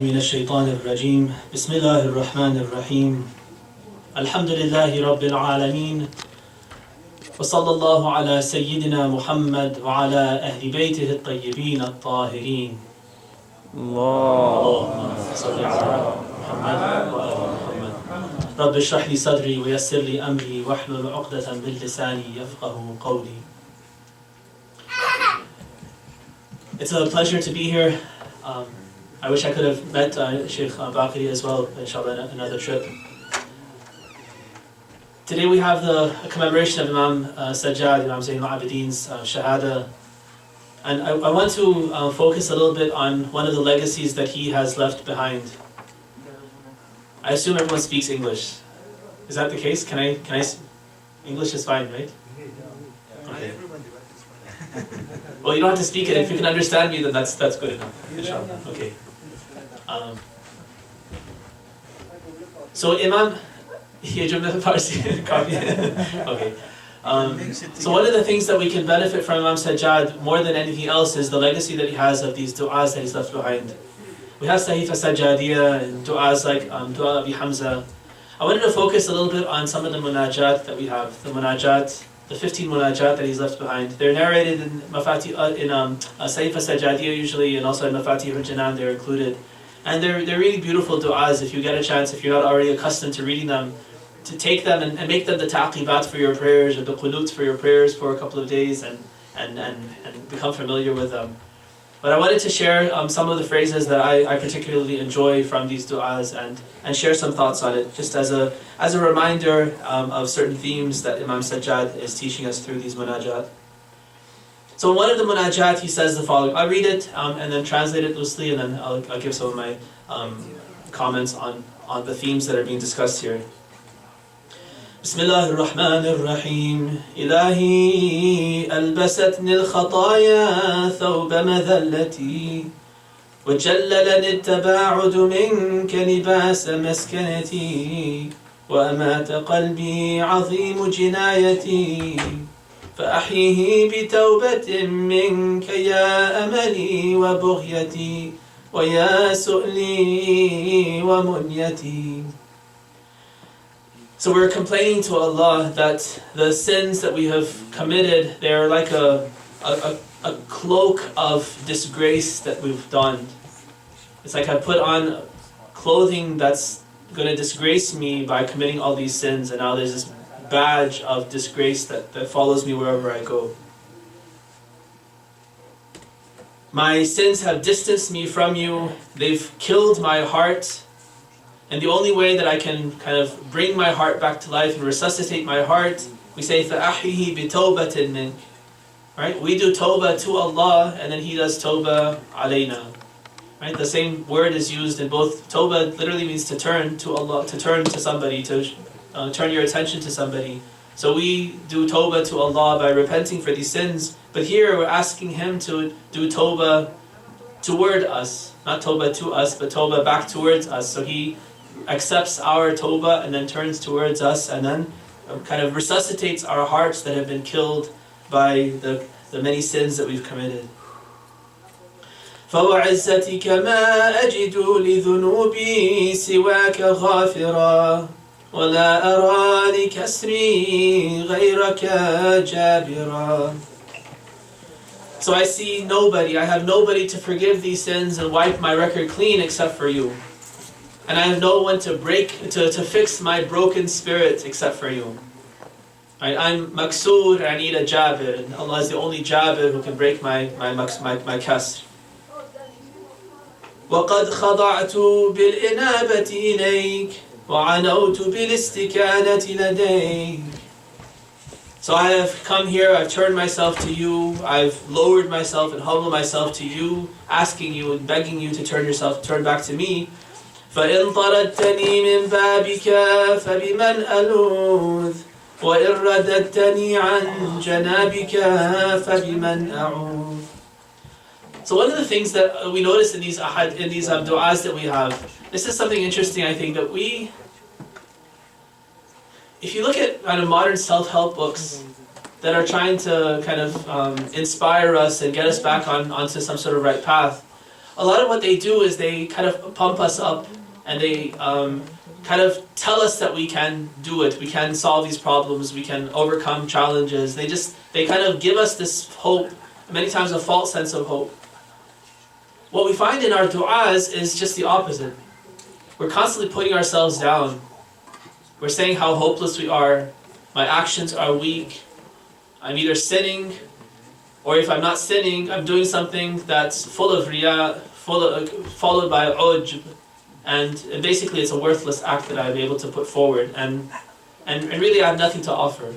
من الشيطان الرجيم بسم الله الرحمن الرحيم الحمد لله رب العالمين وصلى الله على سيدنا محمد وعلى أهل بيته الطيبين الطاهرين اللهم صل على محمد وآل محمد رب اشرح لي صدري ويسر لي أمري واحلل عقدة من لساني يفقه قولي. It's a pleasure to be here. I wish I could have met Sheikh Baqiri as well, inshallah, another trip. Today we have the commemoration of Imam Sejad, Imam Zayn al-Abidin's Shahada. And I want to focus a little bit on one of the legacies that he has left behind. I assume everyone speaks English. Is that the case? Can I English is fine, right? Okay. Well, you don't have to speak it. If you can understand me, then that's good enough. Inshallah. Okay. So Imam, okay. So one of the things that we can benefit from Imam Sejad more than anything else is the legacy that he has of these du'as that he's left behind. We have Sahifa Sajadiyya and du'as like Du'a Abi Hamza. I wanted to focus a little bit on some of the munajat that we have. The munajat, the 15 munajat that he's left behind. They're narrated in Sahifa Sajadiyya usually, and also in Mafatih al-Janan they're included. And they're really beautiful du'as. If you get a chance, if you're not already accustomed to reading them, to take them and make them the taqibat for your prayers or the qunuts for your prayers for a couple of days and become familiar with them. But I wanted to share some of the phrases that I particularly enjoy from these du'as and share some thoughts on it, just as a reminder of certain themes that Imam Sejad is teaching us through these munajat. So in one of the munajat he says the following. I'll read it and then translate it loosely, and then I'll give some of my comments on the themes that are being discussed here. بسم الله الرحمن الرحيم إلهي ألبستني الخطايا ثوب مذلتي وجللني التباعد منك لباس مسكنتي وأمات قلبي عظيم جنايتي فأحيه بتوبة منك يا أملي وبغيتي ويا سؤلي ومنيتي. So we're complaining to Allah that the sins that we have committed, they're like a cloak of disgrace that we've done. It's like I put on clothing that's going to disgrace me by committing all these sins, and now there's this badge of disgrace that follows me wherever I go. My sins have distanced me from you, they've killed my heart. And the only way that I can kind of bring my heart back to life and resuscitate my heart, we say, فَأَحْيِهِ بِتَوْبَةٍ مِّنْكَ. Right? We do tawbah to Allah, and then He does tawbah alayna. Right? The same word is used in both. Tawbah literally means to turn to Allah, to turn to somebody, to turn your attention to somebody. So we do tawbah to Allah by repenting for these sins. But here we're asking Him to do tawbah toward us. Not tawbah to us, but tawbah back towards us. So He accepts our tawbah and then turns towards us and then kind of resuscitates our hearts that have been killed by the many sins that we've committed. فَوَعِزَّتِكَ مَا أَجِدُ لِذُنُوبِي سِوَاكَ غَافِرًا وَلَا أَرَى لِكَسْرِي غَيْرَكَ جَابِرًا. So I see nobody, I have nobody to forgive these sins and wipe my record clean except for you. And I have no one to fix my broken spirit except for you. Right? I'm maksur, I need a jabir, and Allah is the only jabir who can break my kasr. وَقَدْ خَضَعْتُ بِالْإِنَابَةِ إِلَيْكَ وَعَنَوْتُ بِالِاسْتِكَانَةِ لَدَيْكَ. So I have come here, I've turned myself to you, I've lowered myself and humbled myself to you, asking you and begging you to turn back to me. فإن طردتني من بابك فبمن ألوذ وإن رددتني عن جنابك فبمن أعوذ. So one of the things that we notice in these du'as that we have, this is something interesting I think that if you look at kind of modern self-help books that are trying to kind of inspire us and get us back onto some sort of right path, a lot of what they do is they kind of pump us up, and they kind of tell us that we can do it, we can solve these problems, we can overcome challenges. They kind of give us this hope, many times a false sense of hope. What we find in our du'as is just the opposite. We're constantly putting ourselves down. We're saying how hopeless we are. My actions are weak. I'm either sinning, or if I'm not sinning, I'm doing something that's full of riya, followed by ujb. And basically it's a worthless act that I'm able to put forward. And really I have nothing to offer.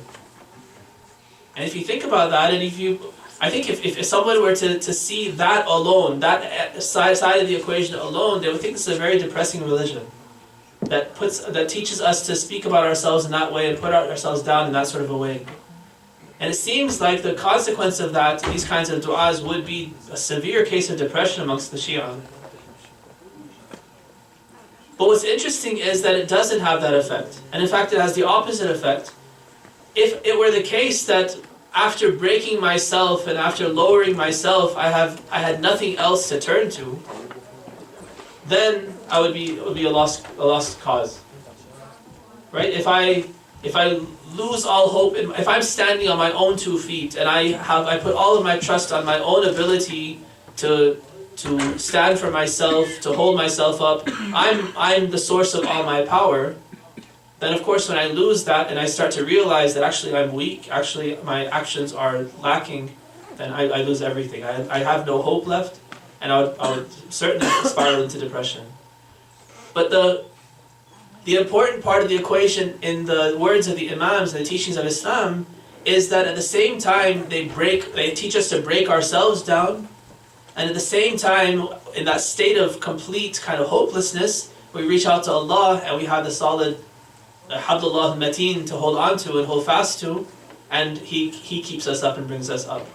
And if you think about that, and I think if someone were to see that alone, that side of the equation alone, they would think this is a very depressing religion that teaches us to speak about ourselves in that way and put ourselves down in that sort of a way. And it seems like the consequence of that, these kinds of du'as, would be a severe case of depression amongst the Shia. But what's interesting is that it doesn't have that effect. And in fact, it has the opposite effect. If it were the case that after breaking myself and after lowering myself, I had nothing else to turn to, then it would be a lost cause, right? If I lose all hope, if I'm standing on my own 2 feet and I put all of my trust on my own ability to stand for myself, to hold myself up, I'm the source of all my power. Then of course when I lose that and I start to realize that actually I'm weak, actually my actions are lacking, then I lose everything. I have no hope left, and I would certainly spiral into depression. But the important part of the equation in the words of the Imams and the teachings of Islam is that at the same time they teach us to break ourselves down, and at the same time in that state of complete kind of hopelessness, we reach out to Allah and we have the solid Hablullah Mateen to hold on to and hold fast to, and He keeps us up and brings us up.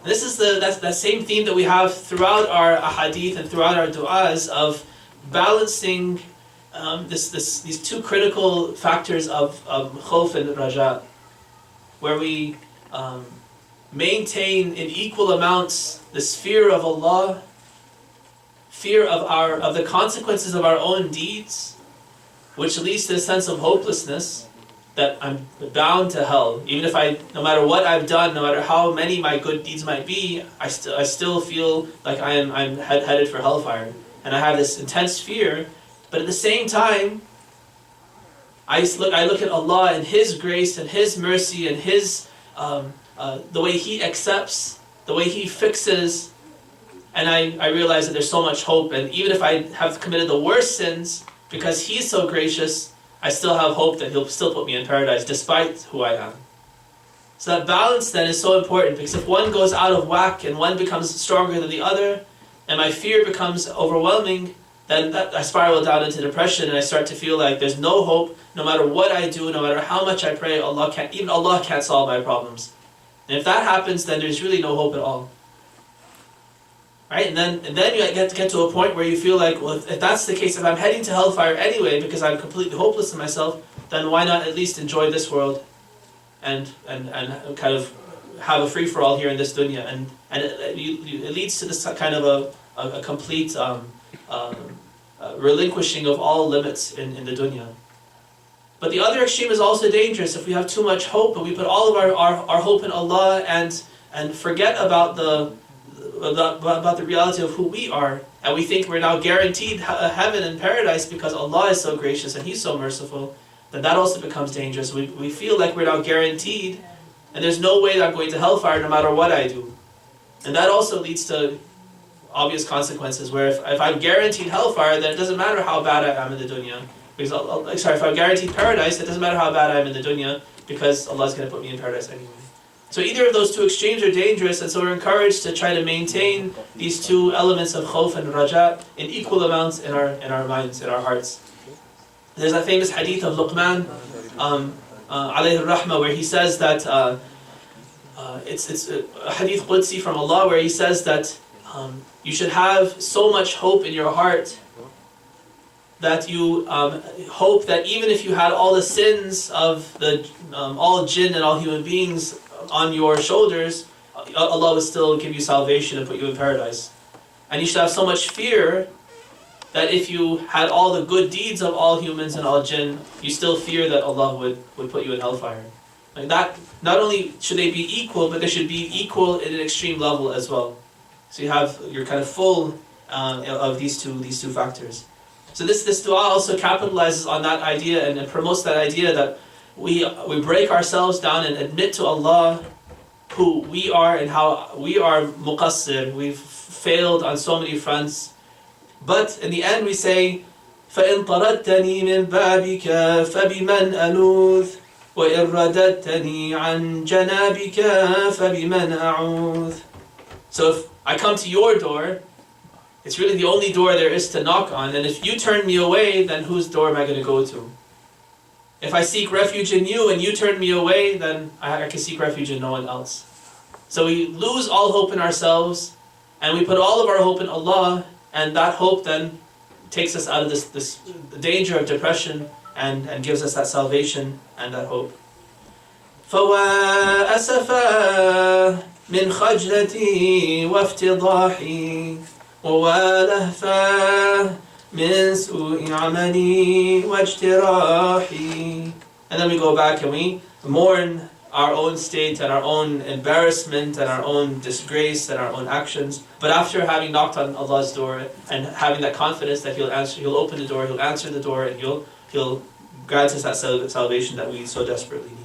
And this is that same theme that we have throughout our ahadith and throughout our du'as of balancing these two critical factors of khawf and raja, where we maintain in equal amounts this fear of Allah, fear of the consequences of our own deeds, which leads to a sense of hopelessness, that I'm bound to hell. Even if no matter what I've done, no matter how many my good deeds might be, I still feel like I'm headed for hellfire. And I have this intense fear, but at the same time, I look at Allah and His grace and His mercy and His the way He accepts, the way He fixes, and I realize that there's so much hope. And even if I have committed the worst sins, because He's so gracious, I still have hope that He'll still put me in paradise despite who I am. So that balance then is so important, because if one goes out of whack and one becomes stronger than the other, and my fear becomes overwhelming, then I spiral down into depression, and I start to feel like there's no hope. No matter what I do, no matter how much I pray, Allah can't solve my problems. And if that happens, then there's really no hope at all. Right? And then you get to a point where you feel like, well, if that's the case, if I'm heading to hellfire anyway because I'm completely hopeless in myself, then why not at least enjoy this world and kind of have a free-for-all here in this dunya? And it leads to this kind of a complete relinquishing of all limits in the dunya. But the other extreme is also dangerous. If we have too much hope and we put all of our hope in Allah and forget about the reality of who we are, and we think we're now guaranteed heaven and paradise because Allah is so gracious and He's so merciful, then that also becomes dangerous. We feel like we're now guaranteed, and there's no way that I'm going to hellfire no matter what I do. And that also leads to obvious consequences, where if I'm guaranteed hellfire, then it doesn't matter how bad I am in the dunya. Because if I'm guaranteed paradise, it doesn't matter how bad I am in the dunya, because Allah's going to put me in paradise anyway. So either of those two extremes are dangerous, and so we're encouraged to try to maintain these two elements of khawf and raja in equal amounts in our minds, in our hearts. There's a famous hadith of Luqman, alayhi rahmah, where he says that it's a hadith Qudsi from Allah, where He says that you should have so much hope in your heart that you hope that even if you had all the sins of all jinn and all human beings on your shoulders, Allah will still give you salvation and put you in paradise. And you should have so much fear that if you had all the good deeds of all humans and all jinn, you still fear that Allah would put you in hellfire. Like that, not only should they be equal, but they should be equal at an extreme level as well. So you're kind of full of these two factors. So this dua also capitalizes on that idea and promotes that idea that we break ourselves down and admit to Allah who we are and how we are muqassir. We've failed on so many fronts. But in the end we say, فَإِن طَرَدْتَنِي مِن بَابِكَ فَبِمَنْ أَلُوذ وَإِن رَدَدْتَنِي عَنْ جَنَابِكَ فَبِمَنْ أَعُوذ. So if I come to your door, it's really the only door there is to knock on, and if you turn me away, then whose door am I going to go to? If I seek refuge in you and you turn me away, then I can seek refuge in no one else. So we lose all hope in ourselves, and we put all of our hope in Allah, and that hope then takes us out of this danger of depression and gives us that salvation and that hope. فَوَا أَسَفَا مِنْ خَجْلَتِي وَافْتِضَاحِي وَوَا لَهْفَا مِنْ سُوءِ عَمَلِي وَاجْتِرَاحِي. And then we go back and we mourn our own state and our own embarrassment and our own disgrace and our own actions. But after having knocked on Allah's door and having that confidence that He'll open the door, He'll answer the door, and He'll grant us that salvation that we so desperately need.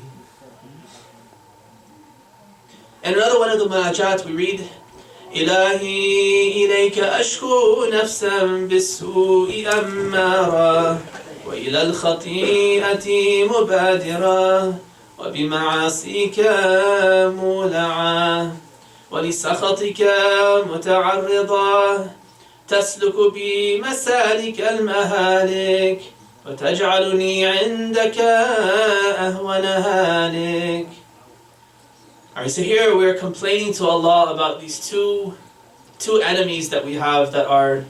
And another one of the munajat we read, إلهي إليك أشكو نفسا بالسوء أمارا وإلى الخطيئة مبادرا وبمعاصيك مولعا ولسخطك متعرضا تسلك بي مسالك المهالك وتجعلني عندك أهون هالك. Alright, so here we're complaining to Allah about these two enemies that we have that are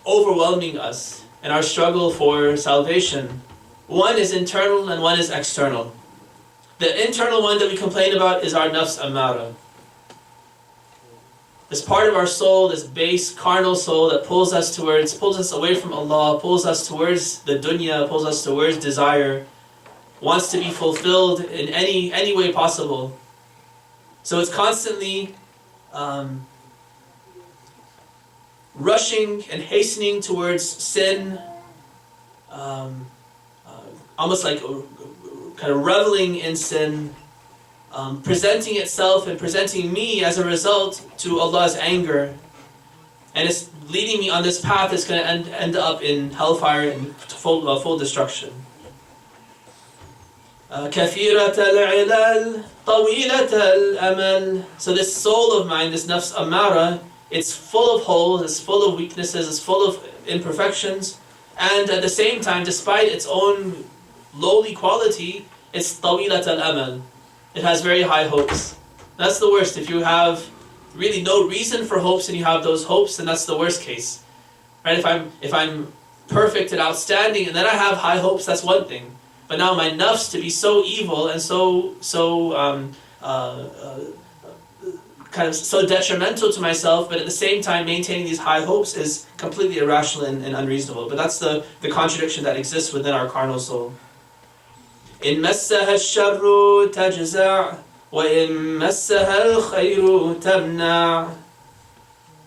overwhelming us in our struggle for salvation. One is internal and one is external. The internal one that we complain about is our nafs amara. This part of our soul, this base carnal soul that pulls us away from Allah, pulls us towards the dunya, pulls us towards desire, wants to be fulfilled in any way possible. So it's constantly rushing and hastening towards sin, almost like kind of reveling in sin, presenting itself and presenting me as a result to Allah's anger. And it's leading me on this path that's going to end up in hellfire and full destruction. كثيرة العلل طويلة الأمل. So this soul of mine, this nafs amara, it's full of holes, it's full of weaknesses, it's full of imperfections, and at the same time, despite its own lowly quality, it's طويلة الأمل. It has very high hopes. That's the worst. If you have really no reason for hopes and you have those hopes, then that's the worst case. Right? If I'm perfect and outstanding and then I have high hopes, that's one thing. But now my nafs to be so evil and so kind of so detrimental to myself, but at the same time maintaining these high hopes is completely irrational and unreasonable. But that's the contradiction that exists within our carnal soul. إن مسها الشر تجزع وإن مسها الخير تمنع.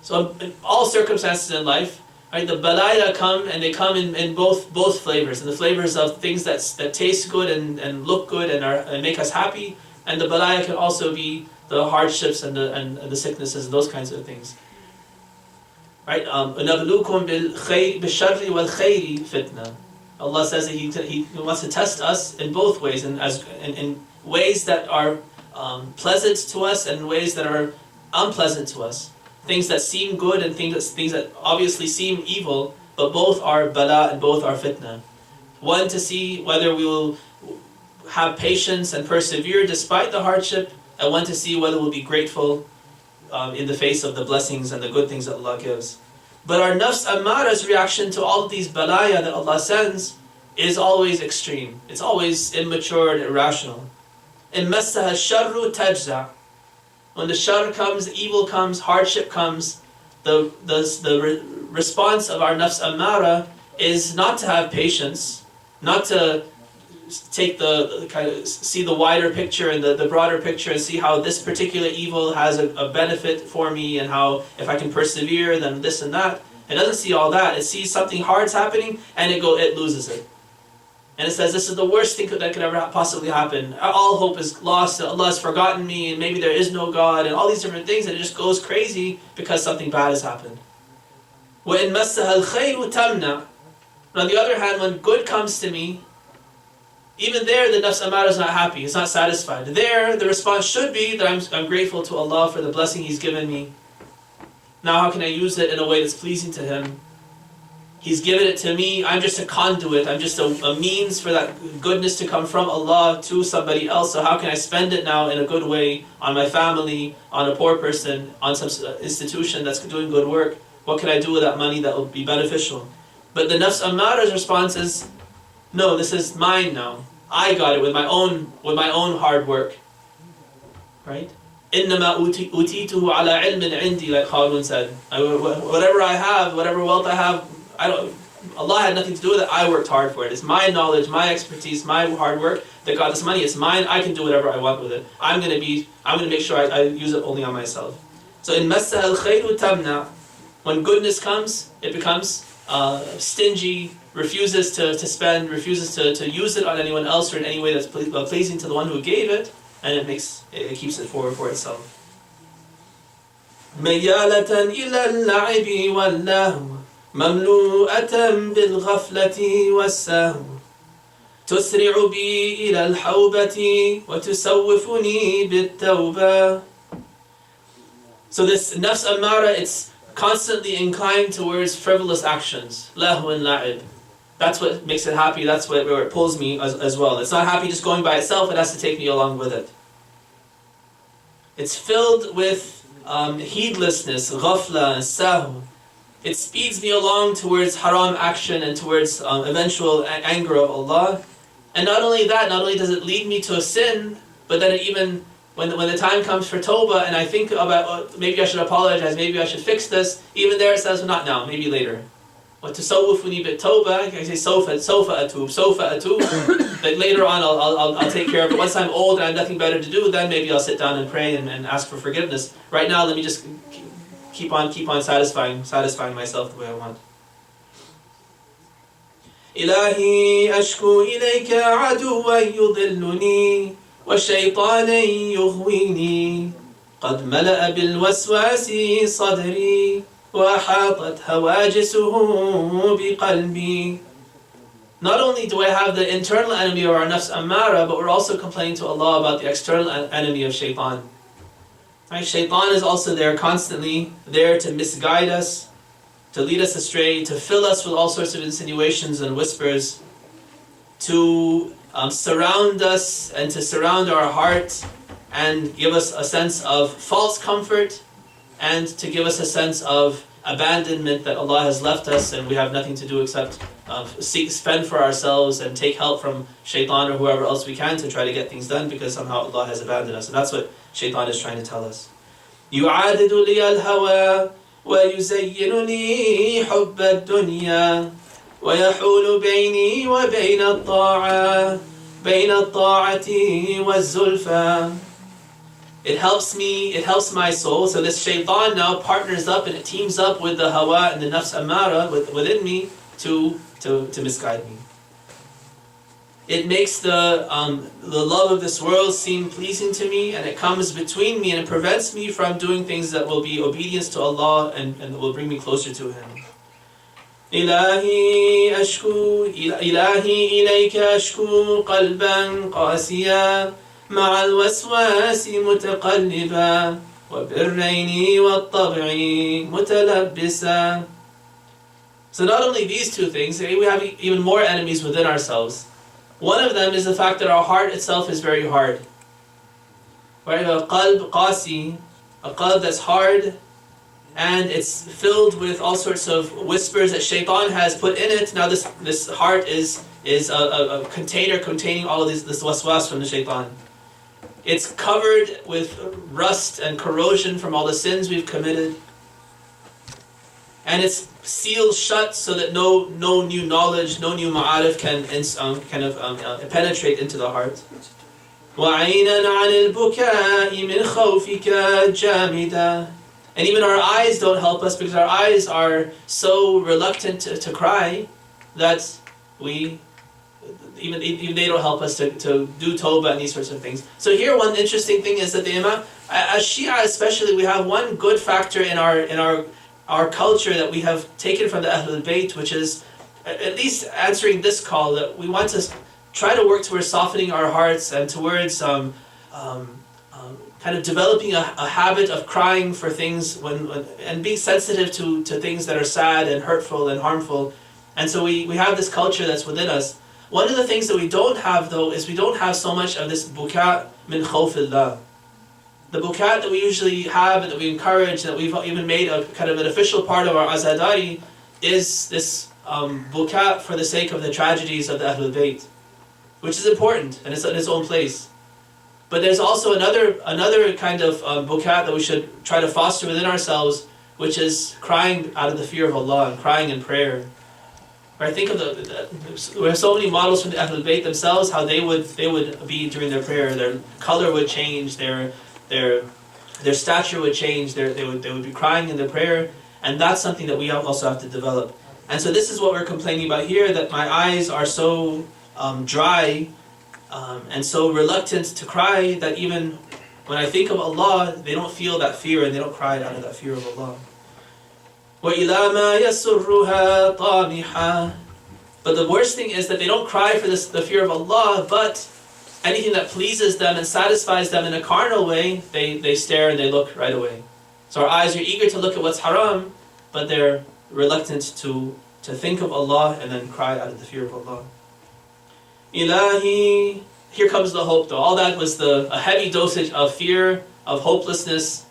So in all circumstances in life, right, the balaya come and they come in both flavors, and the flavors of things that taste good and look good and make us happy, and the balaya can also be the hardships and the sicknesses and those kinds of things. Right? نبلوكم بالشر والخير فتنة. Allah says that He wants to test us in both ways, and in ways that are pleasant to us and ways that are unpleasant to us. Things that seem good and things that obviously seem evil, but both are bala and both are fitna. One to see whether we will have patience and persevere despite the hardship, and one to see whether we'll be grateful in the face of the blessings and the good things that Allah gives. But our nafs amara's reaction to all of these balaya that Allah sends is always extreme. It's always immature and irrational. In massaha sharru tajza. When the shar comes, evil comes, hardship comes, the response of our nafs ammara is not to have patience, not to take the kind of see the wider picture and the broader picture and see how this particular evil has a benefit for me and how if I can persevere then this and that. It doesn't see all that. It sees something hard's happening and it loses it. And it says this is the worst thing that could ever possibly happen. All hope is lost, Allah has forgotten me, and maybe there is no God, and all these different things, and it just goes crazy because something bad has happened. وَإِن مَسَّهَا الْخَيْرُ تَمْنَعُ. On the other hand, when good comes to me, even there the nafs ammara is not happy, it's not satisfied. There, the response should be that I'm grateful to Allah for the blessing He's given me. Now how can I use it in a way that's pleasing to Him? He's given it to me, I'm just a conduit, I'm just a means for that goodness to come from Allah to somebody else. So how can I spend it now in a good way on my family, on a poor person, on some institution that's doing good work? What can I do with that money that will be beneficial? But the nafs ammara's response is, no, this is mine now. I got it with my own hard work. Right? إِنَّمَا أُوتِيتُهُ عَلَى عِلْمٍ عِنْدِي, like Harun said. Whatever I have, whatever wealth I have, Allah had nothing to do with it. I worked hard for it. It's my knowledge, my expertise, my hard work that got this money. It's mine. I can do whatever I want with it. I'm going to make sure I use it only on myself. So in مَسَّهَا الْخَيْرُ تَمْنَعُ. When goodness comes, it becomes stingy, refuses to spend, refuses to use it on anyone else or in any way that's pleasing to the one who gave it, and it keeps it for itself. مَيَّالَةً إِلَى اللَّعِبِ وَاللَّهْوِ مملوءة بالغفلة والسهو تسرع بي إلى الحوبة وتسوفني بالتوبة. So this nafs ammara, it's constantly inclined towards frivolous actions. Lahu and la'ib. That's what makes it happy, that's where it pulls me as well. It's not happy just going by itself, it has to take me along with it. It's filled with heedlessness, ghafla and sahu. It speeds me along towards haram action and towards eventual anger of Allah. And not only that, not only does it lead me to a sin, but then it even, when the time comes for tawbah and I think about, maybe I should apologize, maybe I should fix this, even there it says, well, not now, maybe later. وَتُسَوِّفُنِي بِالتَّوْبَةِ, I say, sofa atub. Like later on I'll take care of it. Once I'm old and I have nothing better to do, then maybe I'll sit down and pray and ask for forgiveness. Right now, let me just keep on satisfying myself the way I want. إلهي أشكو إليك عدوا يضلني وشيطانا يغويني قد ملأ بالوسواس صدري وأحاطت هواجسه بقلبي. Not only do I have the internal enemy of our nafs ammara, but we're also complaining to Allah about the external enemy of shaitan. Right? Shaitan is also there, constantly there to misguide us, to lead us astray, to fill us with all sorts of insinuations and whispers, to surround us and to surround our heart and give us a sense of false comfort and to give us a sense of abandonment that Allah has left us and we have nothing to do except spend for ourselves and take help from shaitan or whoever else we can to try to get things done because somehow Allah has abandoned us. And that's what shaitan is trying to tell us. يُعَادِدُ لِيَ الْهَوَى وَيُزَيِّنُ لِي حُبَّ الدُّنْيَا وَيَحُولُ بَيْنِي وَبَيْنَ الطَّاعَةِ وَالزُّلْفَى. It helps my soul. So this shaitan now partners up and it teams up with the hawa and the nafs ammara within me to misguide me. It makes the love of this world seem pleasing to me, and it comes between me and it prevents me from doing things that will be obedience to Allah and will bring me closer to Him. إلهي إليك أشكو قلبا قاسيا مع الوسواس متقلبا وبالرين والطبع متلبسا. So not only these two things, we have even more enemies within ourselves. One of them is the fact that our heart itself is very hard. Right? A qalb qasi, a qalb that's hard, and it's filled with all sorts of whispers that shaitan has put in it. Now this heart is a container containing all of this waswas from the shaitan. It's covered with rust and corrosion from all the sins we've committed. and it's sealed shut so that no new knowledge, no new ma'arif can penetrate into the heart. وَعَيْنًا عَنِ الْبُكَاءِ مِنْ خَوْفِكَ جَامِدًا. And even our eyes don't help us, because our eyes are so reluctant to cry that even they don't help us to do tawbah and these sorts of things. So here, one interesting thing is that the Imam, as Shia especially, we have one good factor in our culture that we have taken from the Ahlul Bayt, which is at least answering this call, that we want to try to work towards softening our hearts and towards kind of developing a habit of crying for things and being sensitive to things that are sad and hurtful and harmful. And so we have this culture that's within us. One of the things that we don't have, though, is we don't have so much of this buka min khawfillah. The buka that we usually have and that we encourage, that we've even made a kind of an official part of our azadari, is this buka for the sake of the tragedies of the Ahlul Bayt, which is important and it's in its own place. But there's also another kind of buka that we should try to foster within ourselves, which is crying out of the fear of Allah and crying in prayer. Right? Think of we have so many models from the Ahlul Bayt themselves, how they would be during their prayer. Their color would change, their stature would change. They would be crying in their prayer, and that's something that we also have to develop. And so this is what we're complaining about here, that my eyes are so dry and so reluctant to cry that even when I think of Allah, they don't feel that fear and they don't cry out of that fear of Allah. وَإِلَى مَا يَسُرُّهَا طَامِحًا. But the worst thing is that they don't cry for the fear of Allah, but anything that pleases them and satisfies them in a carnal way, they stare and they look right away. So our eyes are eager to look at what's haram, but they're reluctant to think of Allah and then cry out of the fear of Allah. Ilahi, here comes the hope though. All that was a heavy dosage of fear, of hopelessness,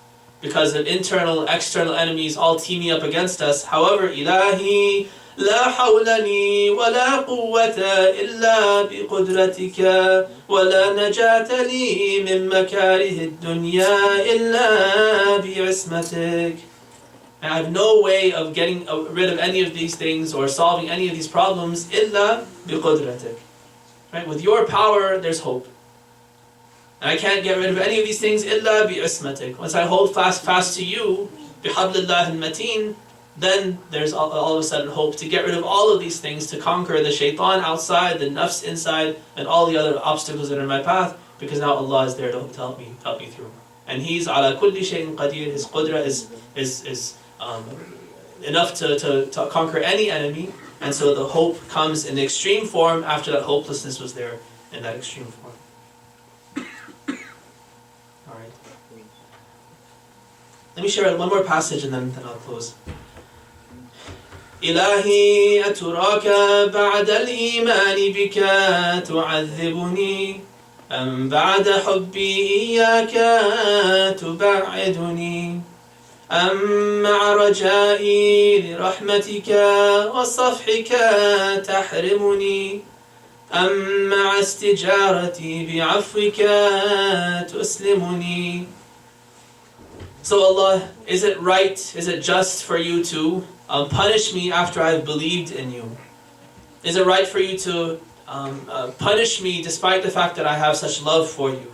because of internal, external enemies all teaming up against us. However, Ilahi, لا حول لي ولا قوة إلا بقدرتك ولا نجاة لي من مكاره الدنيا إلا بعصمتك. And I have no way of getting rid of any of these things or solving any of these problems إلا بقدرتك. Right? With your power, there's hope. And I can't get rid of any of these things إلا بعصمتك. Once I hold fast to you, بحبل الله المتين, then there's all of a sudden hope to get rid of all of these things, to conquer the shaitan outside, the nafs inside, and all the other obstacles that are in my path, because now Allah is there to help me through. And He's ala kulli shay'in qadir. His qudra is enough to conquer any enemy, and so the hope comes in the extreme form after that hopelessness was there in that extreme form. All right. Let me share one more passage and then I'll close. إلهي أتراك بعد الإيمان بك تعذبني أم بعد حبي إياك تبعدني أم مع رجائي لرحمتك وصفحك تحرمني أم مع استجارتي بعفوك تسلمني. So Allah, is it right, is it just for you to punish me after I've believed in you? Is it right for you to punish me despite the fact that I have such love for you?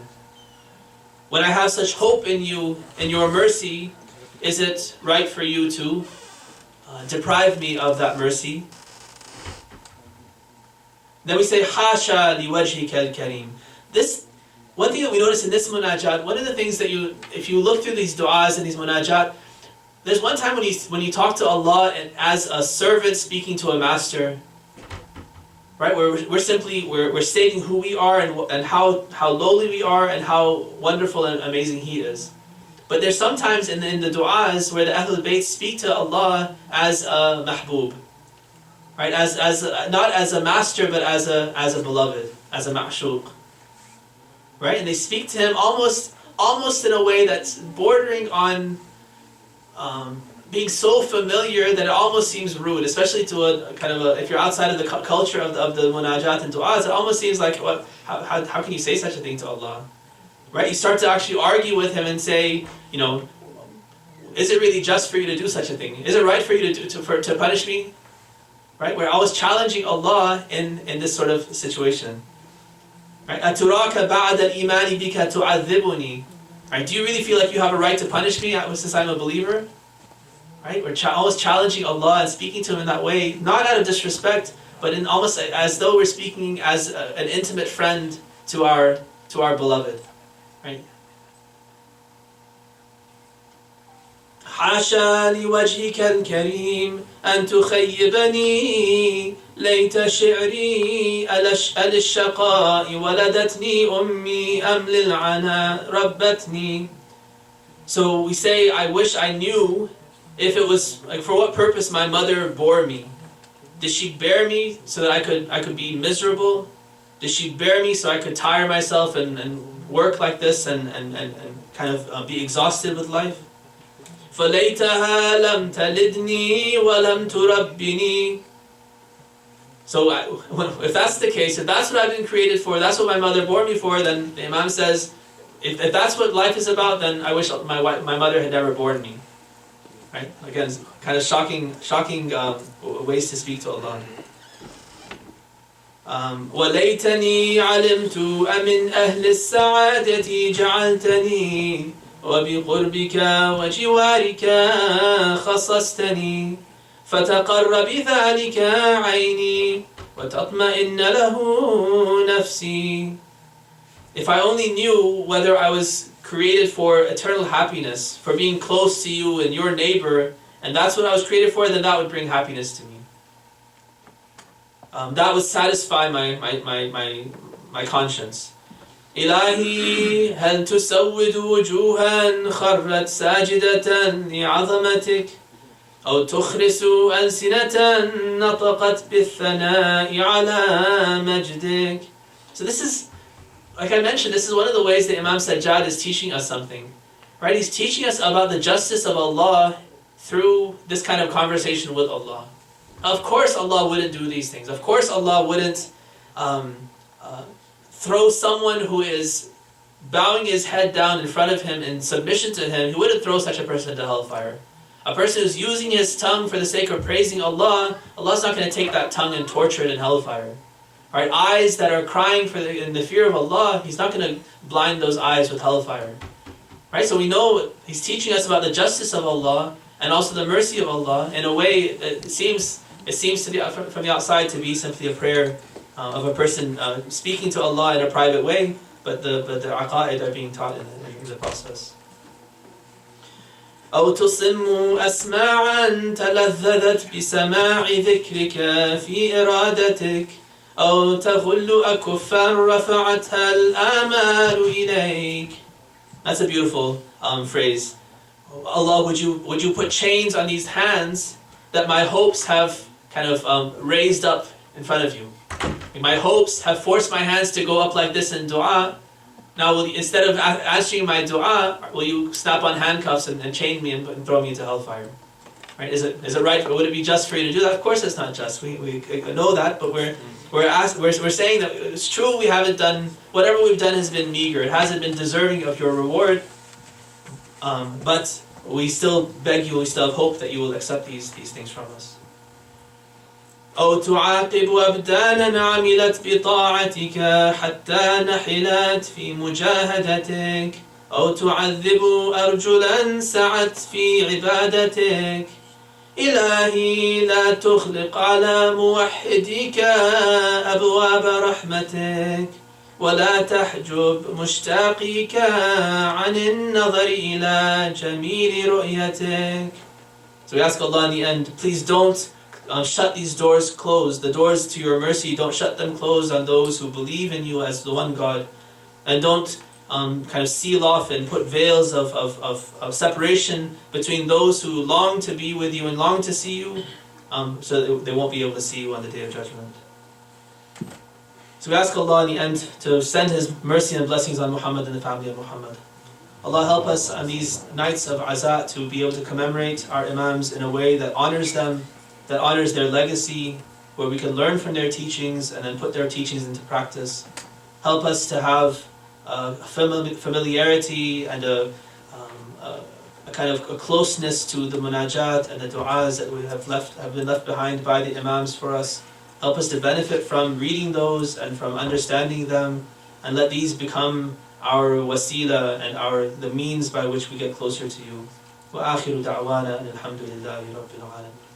When I have such hope in you, in your mercy, is it right for you to deprive me of that mercy? Then we say, Hasha liwajhika al-kareem. This, one thing that we notice in this munajat, one of the things that if you look through these du'as and these munajat, there's one time when you talk to Allah and as a servant speaking to a master, right? We're stating who we are and how lowly we are and how wonderful and amazing He is. But there's sometimes in the du'as where the Ahlul Bayt speak to Allah as a mahbub, right? As not as a master but as a beloved, as a ma'shuq, right? And they speak to Him almost in a way that's bordering on being so familiar that it almost seems rude, especially to a kind of if you're outside of the culture of the munajat and du'as, it almost seems like, how can you say such a thing to Allah? Right? You start to actually argue with Him and say, is it really just for you to do such a thing? Is it right for you to punish me? Right? Where I was challenging Allah in this sort of situation. Right? أَتُرَاكَ بَعْدَ الْإِيمَانِ بِكَ تُعَذِّبُنِي. Right? Do you really feel like you have a right to punish me since I'm a believer? Right? We're always challenging Allah and speaking to Him in that way, not out of disrespect, but in almost as though we're speaking as an intimate friend to our beloved. Right? حاشا لوجهك الكريم أن تخيبني ليت شعري الشقاء ولدتني أمي أم للعنا ربتني. So we say, I wish I knew if it was like for what purpose my mother bore me. Did she bear me so that I could be miserable? Did she bear me so I could tire myself and work like this and kind of be exhausted with life? فَلَيْتَهَا لَمْ تَلِدْنِي وَلَمْ تُرَبِّنِي. So if that's the case, if that's what I've been created for, that's what my mother bore me for, then the Imam says, if that's what life is about, then I wish my mother had never born me. Right? Again, kind of shocking ways to speak to Allah. وَلَيْتَنِي عَلِمْتُ أَمِنْ أَهْلِ السَّعَادَةِ جَعَلْتَنِي وبقربك وجوارك خصصتني فتقر بذلك عيني وتطمئن له نفسي. If I only knew whether I was created for eternal happiness, for being close to you and your neighbor, and that's what I was created for, then that would bring happiness to me. That would satisfy my conscience. إلهي هل تسود وجوها خرت ساجدة لعظمتك أو تخرس ألسنة نطقت بالثناء على مجدك. So this is, like I mentioned, this is one of the ways that Imam Sejad is teaching us something. Right? He's teaching us about the justice of Allah through this kind of conversation with Allah. Of course Allah wouldn't do these things. Of course Allah wouldn't throw someone who is bowing his head down in front of Him in submission to Him. He wouldn't throw such a person into hellfire. A person who's using his tongue for the sake of praising Allah, Allah's not going to take that tongue and torture it in hellfire. Right? Eyes that are crying in the fear of Allah, He's not going to blind those eyes with hellfire. Right? So we know He's teaching us about the justice of Allah and also the mercy of Allah in a way that it seems to be from the outside to be simply a prayer of a person speaking to Allah in a private way, but the aqa'id are being taught in the process. أو تصم أسماعا تلذذت بسماع ذكرك في إرادتك أو تغل أكفا رفعتها الآمال إليك. That's a beautiful phrase. Allah, would you put chains on these hands that my hopes have kind of raised up in front of you? My hopes have forced my hands to go up like this in dua. Now, instead of answering my dua, will you snap on handcuffs and chain me and throw me into hellfire? Right? Is it right? Or would it be just for you to do that? Of course, it's not just. We know that, but we're saying that it's true. We haven't done whatever we've done has been meager. It hasn't been deserving of your reward. But we still beg you. We still have hope that you will accept these things from us. أو تعاقب أبدانا عملت بطاعتك حتى نحلت في مجاهدتك أو تعذب أرجلا سعت في عبادتك إلهي لا تغلق على موحدك أبواب رحمتك ولا تحجب مشتاقيك عن النظر إلى جميل رؤيتك. So we ask Allah in the end, please don't shut these doors closed. The doors to your mercy, don't shut them closed on those who believe in you as the one God. And don't kind of seal off and put veils of separation between those who long to be with you and long to see you, so that they won't be able to see you on the Day of Judgment. So we ask Allah in the end to send His mercy and blessings on Muhammad and the family of Muhammad. Allah help us on these nights of Azat to be able to commemorate our Imams in a way that honors them, that honors their legacy, where we can learn from their teachings and then put their teachings into practice. Help us to have familiarity and a a kind of a closeness to the munajat and the du'as that we have been left behind by the imams for us. Help us to benefit from reading those and from understanding them, and let these become our wasila and the means by which we get closer to you. وآخر دعوانا أن الحمد لله رب العالمين.